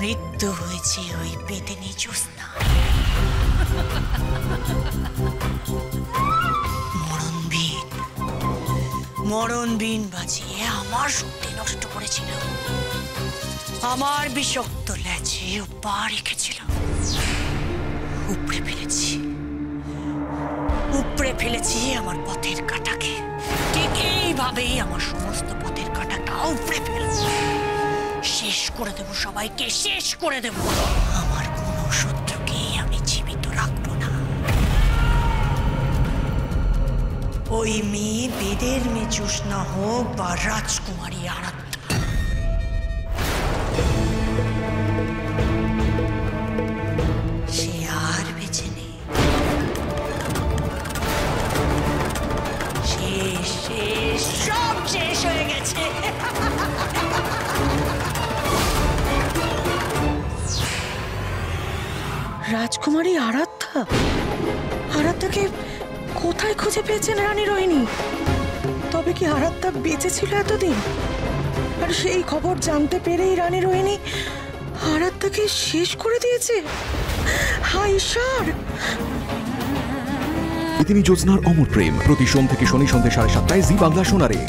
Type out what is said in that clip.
মৃত্যু হয়েছে ওই পেতেনি জ্যোৎস্না। মরণ বিন বাজিয়ে আমার শক্তি নষ্ট করেছিল, আমার বিষাক্ত লেজে পা রেখেছিল। উপড়ে ফেলেছি আমার পথের কাঁটাকে, ঠিক এইভাবেই আমার সমস্ত পথের কাঁটাটা উপড়ে ফেলেছি। শেষ করে দেব সবাইকে, শেষ করে দেব। আমার কোনো শত্রুকে আমি জীবিত রাখবো না। ওই মেয়ে বেদের মেয়ে জ্যোৎস্না হোক বা রাজকুমারী আরাধ্যা, সে আর বেঁচে নেই। শেষ শেষ, সব শেষ হয়ে গেছে। রাজকুমারী আরাধ্যা? আরাধ্যাকে কোথায় খুঁজে পেয়েছেন রানী রোহিণী? তবে কি আরাধ্যা বেঁচে ছিল এতদিন? আর সেই খবর জানতে পেরেই রানী রোহিণী আরাধ্যাকে শেষ করে দিয়েছে? হায় ঈশ্বর! পেতেনি জ্যোৎস্নার অমর প্রেম প্রতি সোম থেকে শনি সন্ধ্যে 7:30টায় জি বাংলা সোনারে।